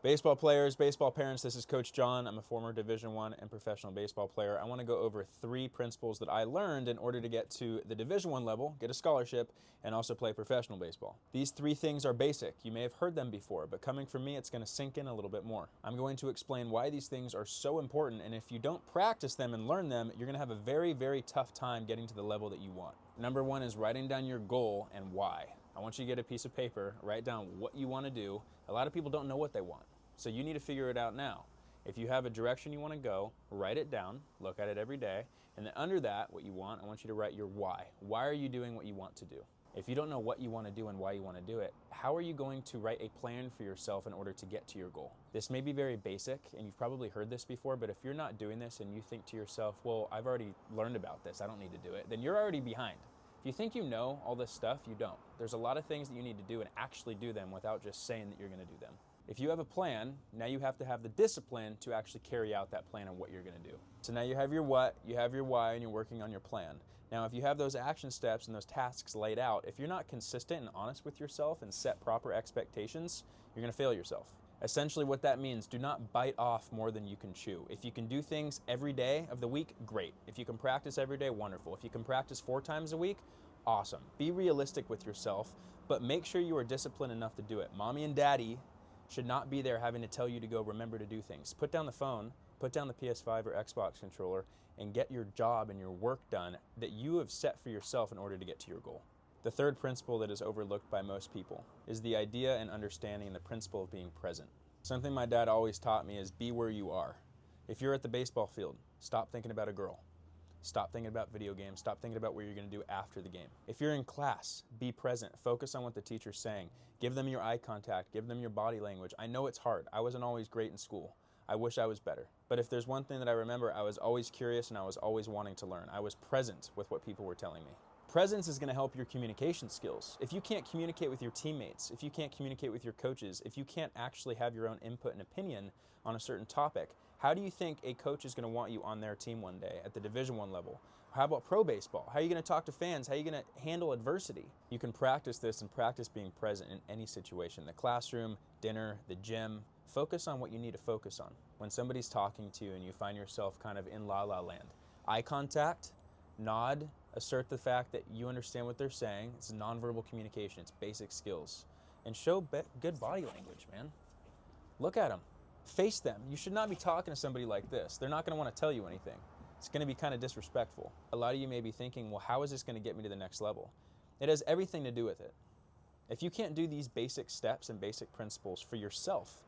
Baseball players, baseball parents, this is Coach John. I'm a former Division I and professional baseball player. I want to go over 3 principles that I learned in order to get to the Division I level, get a scholarship, and also play professional baseball. These 3 things are basic. You may have heard them before, but coming from me, it's going to sink in a little bit more. I'm going to explain why these things are so important, and if you don't practice them and learn them, you're going to have a very, very tough time getting to the level that you want. Number 1 is writing down your goal and why. I want you to get a piece of paper, write down what you want to do. A lot of people don't know what they want. So you need to figure it out now. If you have a direction you want to go, write it down, look at it every day, and then under that, what you want, I want you to write your why. Why are you doing what you want to do? If you don't know what you want to do and why you want to do it, how are you going to write a plan for yourself in order to get to your goal? This may be very basic, and you've probably heard this before, but if you're not doing this and you think to yourself, well, I've already learned about this, I don't need to do it, then you're already behind. If you think you know all this stuff, you don't. There's a lot of things that you need to do and actually do them without just saying that you're going to do them. If you have a plan, now you have to have the discipline to actually carry out that plan and what you're going to do. So now you have your what, you have your why, and you're working on your plan. Now if you have those action steps and those tasks laid out, if you're not consistent and honest with yourself and set proper expectations, you're going to fail yourself. Essentially what that means, do not bite off more than you can chew. If you can do things every day of the week, great. If you can practice every day, wonderful. If you can practice 4 times a week, awesome. Be realistic with yourself, but make sure you are disciplined enough to do it. Mommy and daddy should not be there having to tell you to go remember to do things. Put down the phone, put down the PS5 or Xbox controller, and get your job and your work done that you have set for yourself in order to get to your goal. The third principle that is overlooked by most people is the idea and understanding and the principle of being present. Something my dad always taught me is be where you are. If you're at the baseball field, stop thinking about a girl. Stop thinking about video games. Stop thinking about what you're going to do after the game. If you're in class, be present. Focus on what the teacher's saying. Give them your eye contact. Give them your body language. I know it's hard. I wasn't always great in school. I wish I was better. But if there's one thing that I remember, I was always curious and I was always wanting to learn. I was present with what people were telling me. Presence is going to help your communication skills. If you can't communicate with your teammates, if you can't communicate with your coaches, if you can't actually have your own input and opinion on a certain topic, how do you think a coach is going to want you on their team one day at the Division I level? How about pro baseball? How are you going to talk to fans? How are you going to handle adversity? You can practice this and practice being present in any situation. The classroom, dinner, the gym. Focus on what you need to focus on. When somebody's talking to you and you find yourself kind of in la-la land, eye contact, nod, assert the fact that you understand what they're saying. It's nonverbal communication. It's basic skills. And show good body language, man. Look at them. Face them. You should not be talking to somebody like this. They're not going to want to tell you anything. It's going to be kind of disrespectful. A lot of you may be thinking, well, how is this going to get me to the next level? It has everything to do with it. If you can't do these basic steps and basic principles for yourself,